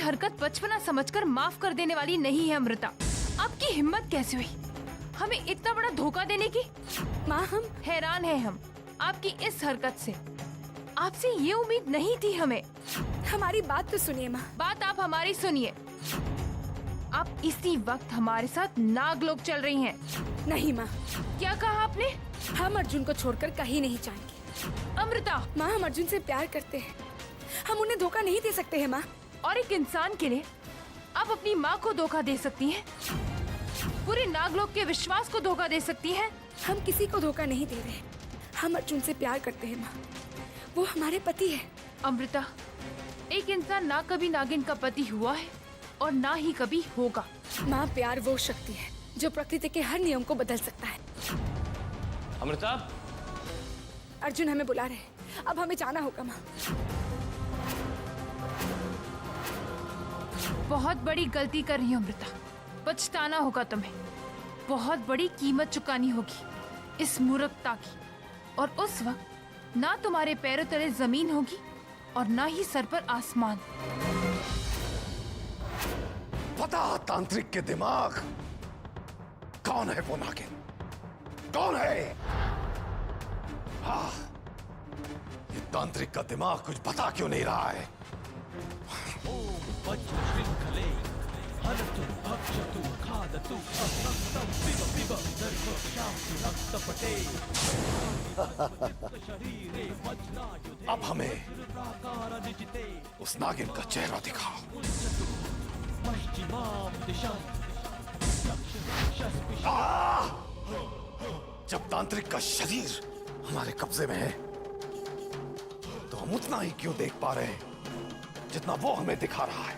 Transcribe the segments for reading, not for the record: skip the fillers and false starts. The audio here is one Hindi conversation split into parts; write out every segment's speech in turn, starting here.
हरकत बचपना समझकर माफ कर देने वाली नहीं है अमृता। आपकी हिम्मत कैसे हुई हमें इतना बड़ा धोखा देने की? माँ हम हैरान है हम आपकी इस हरकत से। आपसे ये उम्मीद नहीं थी हमें। हमारी बात तो सुनिए माँ। बात आप हमारी सुनिए। आप इसी वक्त हमारे साथ नागलोक चल रही हैं। नहीं माँ। क्या कहा आपने? हम अर्जुन को छोड़कर कहीं नहीं जाएंगे। अमृता, माँ हम अर्जुन से प्यार करते हैं, हम उन्हें धोखा नहीं दे सकते हैं माँ। और एक इंसान के लिए आप अपनी माँ को धोखा दे सकती हैं? पूरे नागलोक के विश्वास को धोखा दे सकती हैं? हम किसी को धोखा नहीं दे रहे। हम अर्जुन से प्यार करते हैं माँ, वो हमारे पति है। अमृता, एक इंसान ना कभी नागिन का पति हुआ है और ना ही कभी होगा। माँ प्यार वो शक्ति है जो प्रकृति के हर नियम को बदल सकता है। अमृता, अर्जुन हमें बुला रहे हैं, अब हमें जाना होगा माँ। बहुत बड़ी गलती कर रही हो अमृता, पछताना होगा तुम्हें। बहुत बड़ी कीमत चुकानी होगी इस मूर्खता की। और उस वक्त ना तुम्हारे पैरों तले जमीन होगी और ना ही सर पर आसमान। पता तांत्रिक के दिमाग कौन है वो नागिन? कौन है? हाँ, ये तांत्रिक का दिमाग कुछ बता क्यों नहीं रहा है? अब हमें उस नागिन का चेहरा दिखाओ। जब तांत्रिक का शरीर हमारे कब्जे में है तो हम उतना ही क्यों देख पा रहे हैं जितना वो हमें दिखा रहा है?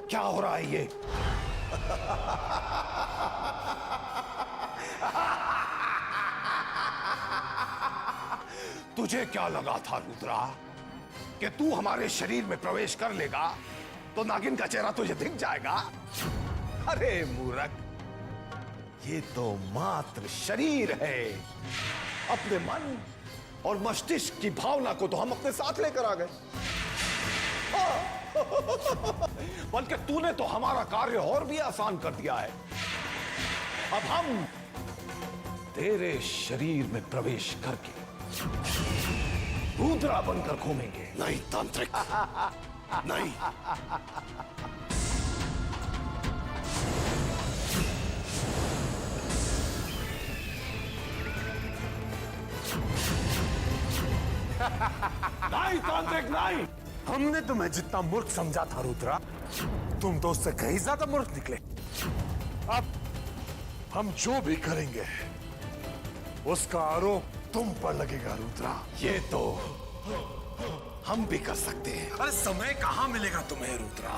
क्या हो रहा है ये? तुझे क्या लगा था रुद्रा कि तू हमारे शरीर में प्रवेश कर लेगा तो नागिन का चेहरा तुझे दिख जाएगा? अरे मूर्ख, ये तो मात्र शरीर है। अपने मन और मस्तिष्क की भावना को तो हम अपने साथ लेकर आ गए, बल्कि तूने तो हमारा कार्य और भी आसान कर दिया है। अब हम तेरे शरीर में प्रवेश करके रुद्रा बनकर घूमेंगे। नहीं तांत्रिक, नहीं। नहीं तांत्रिक, नहीं। हमने तुम्हें जितना मूर्ख समझा था रुद्रा, तुम तो उससे कहीं ज्यादा मूर्ख निकले। अब हम जो भी करेंगे उसका आरोप तुम पर लगेगा रुद्रा। ये तो हम भी कर सकते हैं। अरे समय कहां मिलेगा तुम्हें रुद्रा?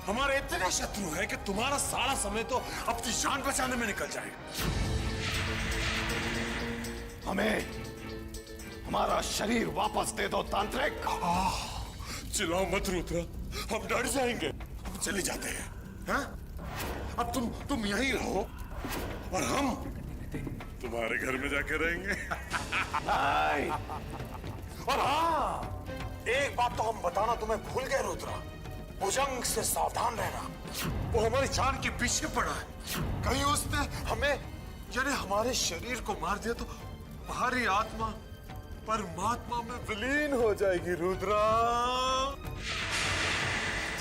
हमारे इतने शत्रु हैं कि तुम्हारा सारा समय तो अपनी जान बचाने में निकल जाएगा। हमें हमारा शरीर वापस दे दो तांत्रिक। चिल्लाओ मत रुद्रा, हम डर जाएंगे। हम चले जाते हैं। हाँ? अब तुम यहीं रहो और हम तुम्हारे घर में जाकर रहेंगे। नहीं। और हाँ, एक बात तो हम बताना तुम्हें भूल गए रुद्रा, भुजंग से सावधान रहना। वो हमारी जान के पीछे पड़ा है। कहीं उसने हमें यानी हमारे शरीर को मार दिया तो हमारी आत्मा परमात्मा में विलीन हो जाएगी रुद्रा।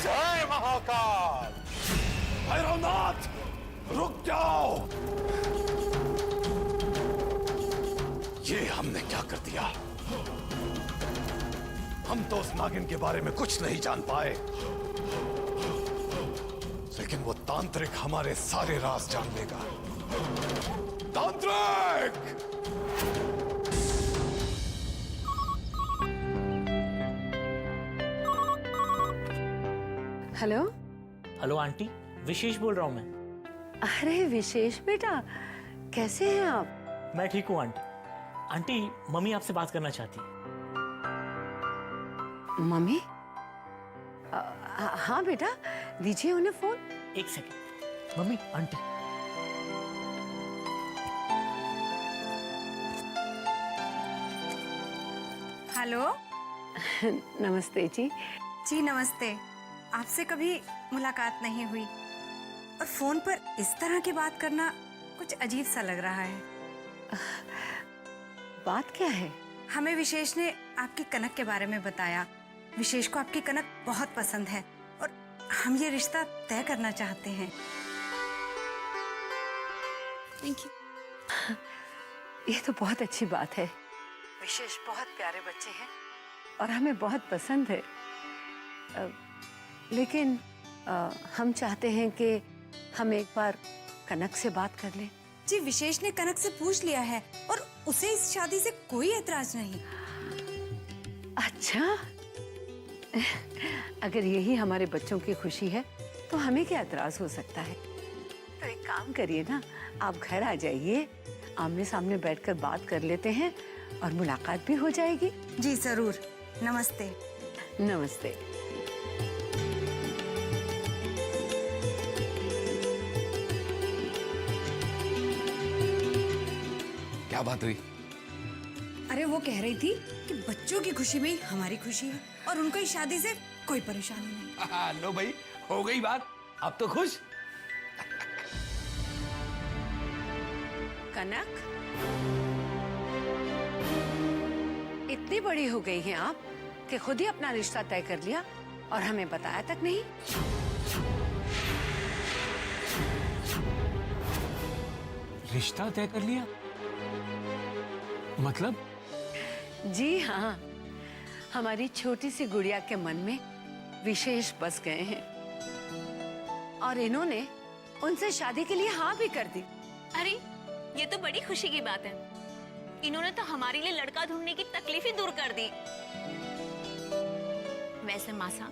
जय महाकाल। भैरवनाथ, रुक जाओ। ये हमने क्या कर दिया? हम तो उस नागिन के बारे में कुछ नहीं जान पाए, लेकिन वो तांत्रिक हमारे सारे राज जान लेगा। तांत्रिक! हेलो। हेलो आंटी, विशेष बोल रहा हूँ मैं। अरे विशेष बेटा, कैसे हैं आप? मैं ठीक हूँ आंटी। आंटी, मम्मी आपसे बात करना चाहती है। मम्मी? हाँ बेटा, दीजिए उन्हें फोन। एक सेकंड। Mummy, aunty. हेलो। नमस्ते जी। जी नमस्ते। आपसे कभी मुलाकात नहीं हुई और फोन पर इस तरह की बात करना कुछ अजीब सा लग रहा है। बात क्या है? हमें विशेष ने आपकी कनक के बारे में बताया। विशेष को आपकी कनक बहुत पसंद है और हम ये रिश्ता तय करना चाहते हैं। Thank you. ये तो बहुत अच्छी बात है। विशेष बहुत प्यारे बच्चे हैं और हमें बहुत पसंद है। लेकिन हम चाहते हैं कि हम एक बार कनक से बात कर लें। जी, विशेष ने कनक से पूछ लिया है और उसे इस शादी से कोई ऐतराज नहीं। अच्छा, अगर यही हमारे बच्चों की खुशी है तो हमें क्या एतराज हो सकता है? तो एक काम करिए ना, आप घर आ जाइए, आमने सामने बैठकर बात कर लेते हैं और मुलाकात भी हो जाएगी। जी जरूर। नमस्ते। नमस्ते। क्या बात हुई? अरे वो कह रही थी कि बच्चों की खुशी में ही हमारी खुशी है और उनको इस शादी से कोई परेशानी नहीं। लो भाई, हो गई बात, अब तो खुश। कनक, इतनी बड़ी हो गई हैं आप कि खुद ही अपना रिश्ता तय कर लिया और हमें बताया तक नहीं। रिश्ता तय कर लिया? मतलब? जी हाँ, हमारी छोटी सी गुड़िया के मन में विशेष बस गए हैं और इन्होंने उनसे शादी के लिए हाँ भी कर दी। अरे ये तो बड़ी खुशी की बात है। इन्होंने तो हमारे लिए लड़का ढूंढने की तकलीफ ही दूर कर दी। वैसे मासा,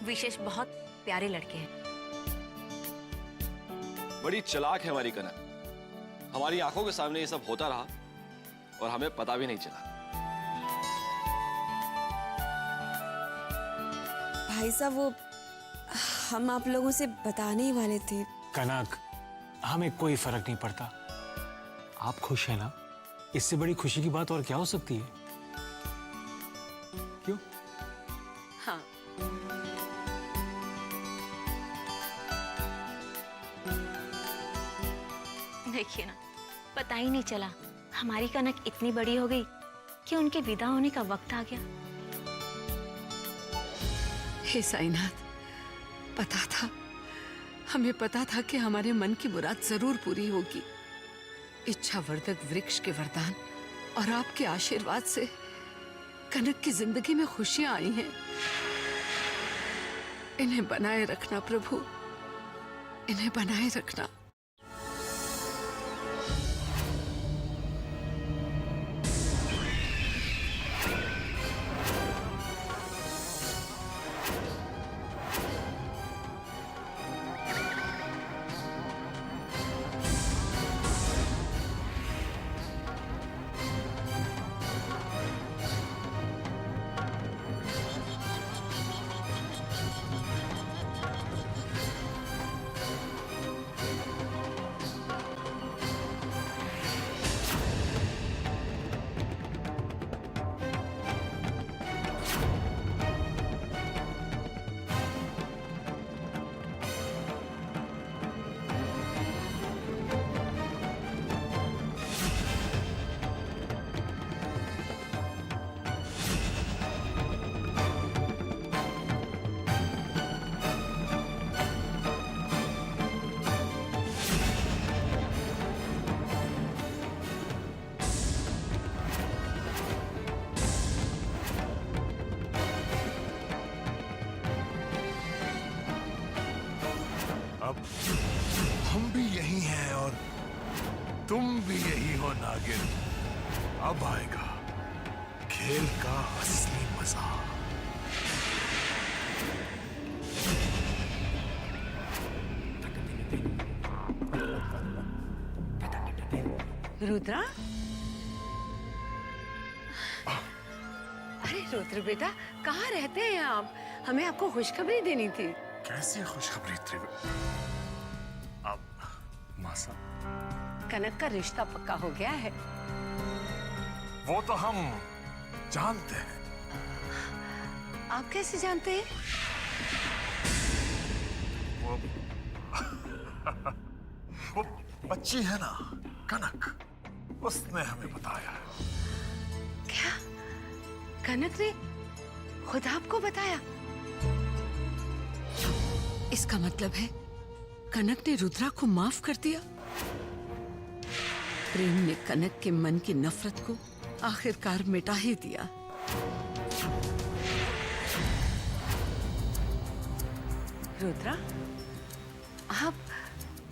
विशेष बहुत प्यारे लड़के हैं। बड़ी चालाक है हमारी कनक। हमारी आंखों के सामने ये सब होता रहा और हमें पता भी नहीं चला। भाई साहब, वो हम आप लोगों से बताने ही वाले थे। कनक, हमें कोई फर्क नहीं पड़ता। आप खुश हैं ना? इससे बड़ी खुशी की बात और क्या हो सकती है? क्यों? हाँ। देखिए ना, पता ही नहीं चला हमारी कनक इतनी बड़ी हो गई कि उनके विदा होने का वक्त आ गया। हे साईनाथ, पता था, हमें पता था कि हमारे मन की मुराद जरूर पूरी होगी। इच्छा वर्धक वृक्ष के वरदान और आपके आशीर्वाद से कनक की जिंदगी में खुशियां आई हैं। इन्हें बनाए रखना प्रभु, इन्हें बनाए रखना। अब हम भी यही हैं और तुम भी यही हो नागिन। अब आएगा खेल का असली मजा। रुद्रा, अरे रुद्र बेटा, कहाँ रहते हैं आप? हमें आपको खुशखबरी देनी थी। कैसी खुशखबरी थी? अब मासा, कनक का रिश्ता पक्का हो गया है। वो तो हम जानते हैं। आप कैसे जानते हैं? वो बच्ची है ना कनक, उसने हमें बताया। क्या कनक ने खुद आपको बताया? इसका मतलब है कनक ने रुद्रा को माफ कर दिया। प्रेम ने कनक के मन की नफरत को आखिरकार मिटा ही दिया। रुद्रा, आप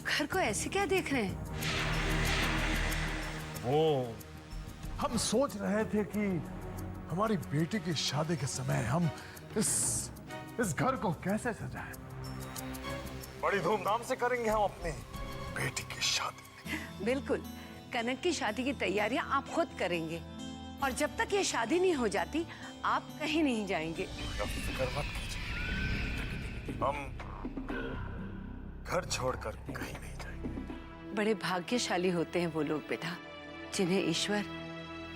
घर को ऐसे क्या देख रहे हैं? वो हम सोच रहे थे कि हमारी बेटी की शादी के समय हम इस घर को कैसे सजाएं। बड़ी धूमधाम से करेंगे हम अपनी बेटी की शादी। बिल्कुल, कनक की शादी की तैयारियां आप खुद करेंगे और जब तक ये शादी नहीं हो जाती आप कहीं नहीं जाएंगे। फिक्र मत कीजिए, हम घर छोड़कर कहीं नहीं जाएंगे। बड़े भाग्यशाली होते हैं वो लोग बेटा, जिन्हें ईश्वर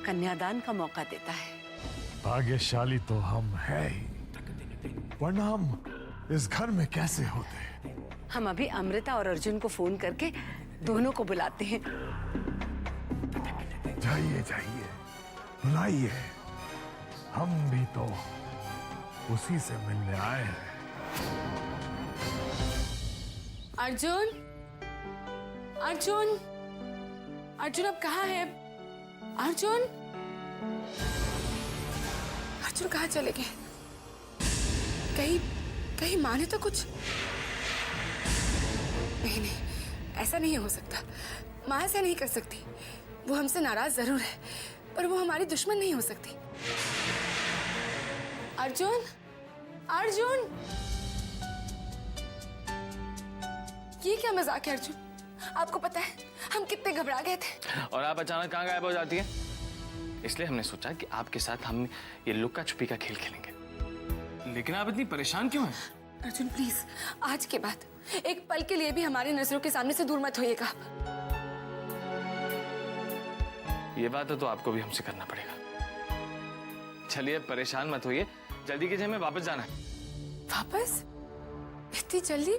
कन्यादान का मौका देता है। भाग्यशाली तो हम है ही, वरना हम इस घर में कैसे होते। हम अभी अमृता और अर्जुन को फोन करके दोनों को बुलाते हैं। जाइए जाइए, बुलाइए, हम भी तो उसी से मिलने आए हैं। अर्जुन, अर्जुन, अर्जुन अब कहाँ है? अर्जुन, अर्जुन कहाँ चले गए? कहीं माँ ने तो कुछ? नहीं, ऐसा नहीं हो सकता। माँ ऐसा नहीं कर सकती। वो हमसे नाराज जरूर है, पर वो हमारी दुश्मन नहीं हो सकती। अर्जुन, अर्जुन, ये क्या मजाक है अर्जुन? आपको पता है हम कितने घबरा गए थे। और आप अचानक कहाँ गायब हो जाती हैं? इसलिए हमने सोचा कि आपके साथ हम ये लुक्का छुपी का खेल खेलेंगे। लेकिन आप इतनी परेशान क्यों हैं? अर्जुन प्लीज, आज के बाद एक पल के लिए भी हमारी नजरों के सामने से दूर मत होइएगा। ये बात तो आपको भी हमसे करना पड़ेगा। चलिए परेशान मत होइए, जल्दी कीजिए, हमें वापस जाना है। वापस? इतनी जल्दी?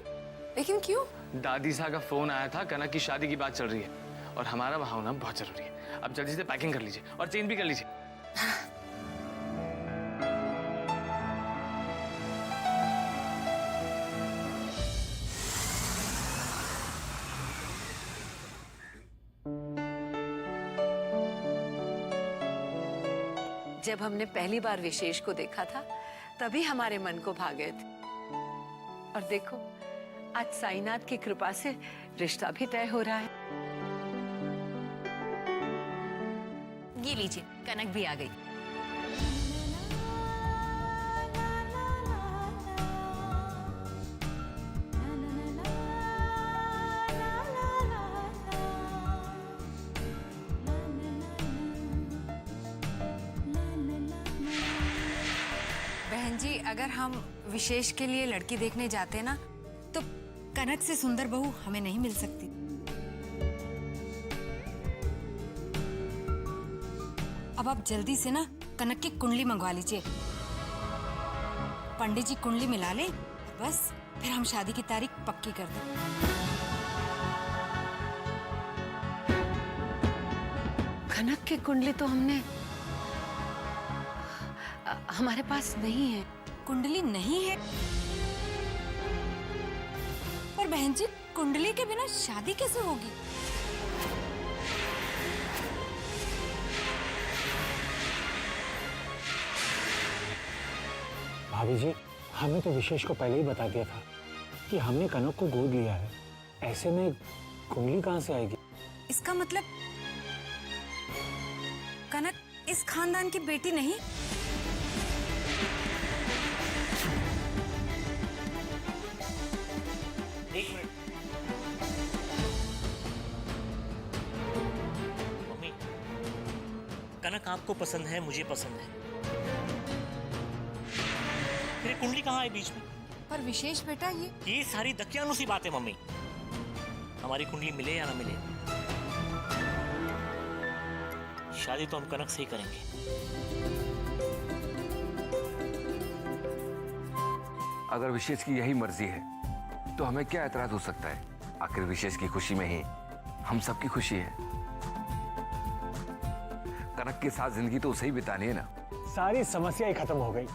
लेकिन क्यों? दादी साहब का फोन आया था, कनक की शादी की बात चल रही है और हमारा वहां होना बहुत जरूरी है। अब जल्दी से पैकिंग कर लीजिए और चेंज भी कर लीजिए। जब हमने पहली बार विशेष को देखा था तभी हमारे मन को भा गए थे, और देखो आज साईनाथ की कृपा से रिश्ता भी तय हो रहा है। ये लीजिए, कनक भी आ गई। बहन जी, अगर हम विशेष के लिए लड़की देखने जाते ना तो कनक से सुंदर बहू हमें नहीं मिल सकती। अब आप जल्दी से ना कनक की कुंडली मंगवा लीजिए। पंडित जी कुंडली मिला ले, बस फिर हम शादी की तारीख पक्की कर दें। कनक की कुंडली तो हमारे पास नहीं है। कुंडली नहीं है? पर बहन जी, कुंडली के बिना शादी कैसे होगी? भाभी जी, हमें तो विशेष को पहले ही बता दिया था कि हमने कनक को गोद लिया है। ऐसे में कुंडली कहाँ से आएगी? इसका मतलब कनक इस खानदान की बेटी नहीं? एक मिनट मम्मी, कनक आपको पसंद है, मुझे पसंद है, फिर कुंडली कहाँ है बीच में? पर विशेष बेटा, ये सारी दकियानुसी बात है मम्मी। हमारी कुंडली मिले या ना मिले, शादी तो हम कनक से ही करेंगे। अगर विशेष की यही मर्जी है तो हमें क्या एतराज हो सकता है? आखिर विशेष की खुशी में ही हम सबकी खुशी है। कनक के साथ जिंदगी तो उसे ही बितानी है ना। सारी समस्या ही खत्म हो गई।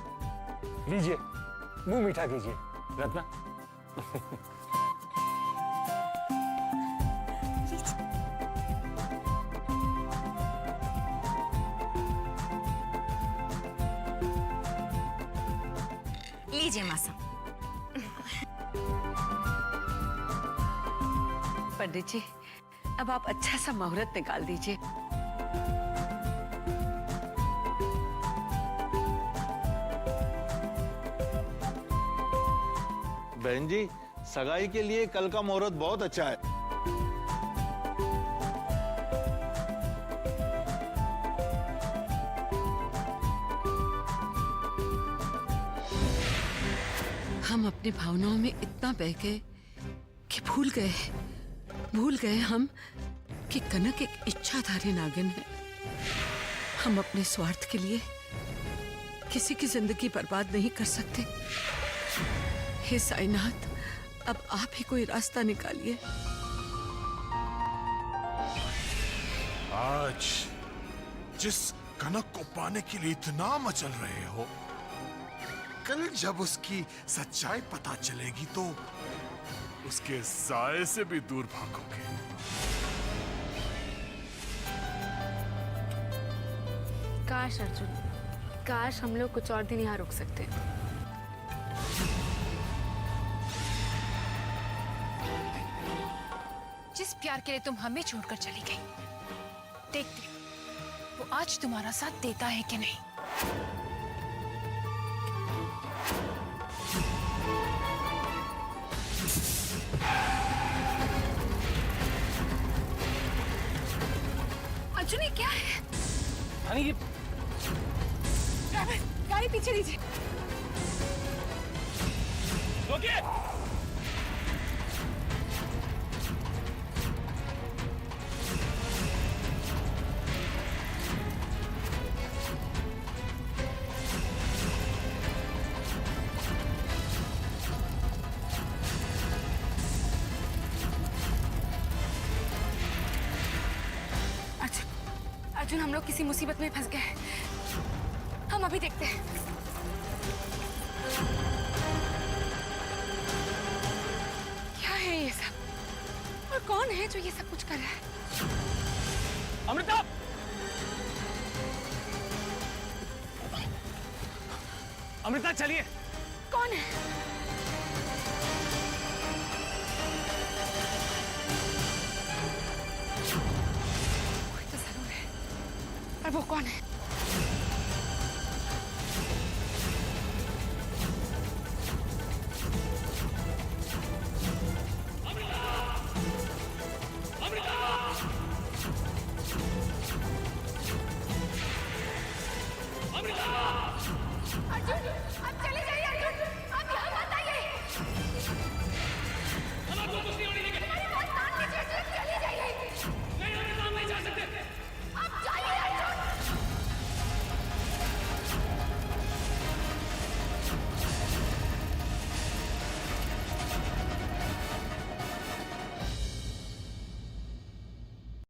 लीजिए, मुंह मीठा कीजिए रत्ना। लीजिए मासा। पंडित जी, अब आप अच्छा सा मुहूर्त निकाल दीजिए। बहन जी, सगाई के लिए कल का मुहूर्त बहुत अच्छा है। हम अपनी भावनाओं में इतना बह गए कि भूल गए हम कि कनक एक इच्छाधारी नागिन है। हम अपने स्वार्थ के लिए किसी की जिंदगी बर्बाद नहीं कर सकते। हे साईनाथ, अब आप ही कोई रास्ता निकालिए। आज जिस कनक को पाने के लिए इतना मचल रहे हो, कल जब उसकी सच्चाई पता चलेगी तो उसके साए से भी दूर भागोगे। काश अर्जुन, काश हम लोग कुछ और दिन यहाँ रुक सकते। जिस प्यार के लिए तुम हमें छोड़कर चली गई, देखते वो आज तुम्हारा साथ देता है कि नहीं। अर्जुन, ये क्या है? रानी, ये ड्राइवर, गाड़ी पीछे लीजिए। रोकिए। अर्जुन, हम लोग किसी मुसीबत में फंस गए हैं। हम अभी देखते हैं। क्या है ये सब और कौन है जो ये सब कुछ कर रहा है? अमृता! अमृता, चलिए। कौन है? कोई तो जरूर है, पर वो कौन है?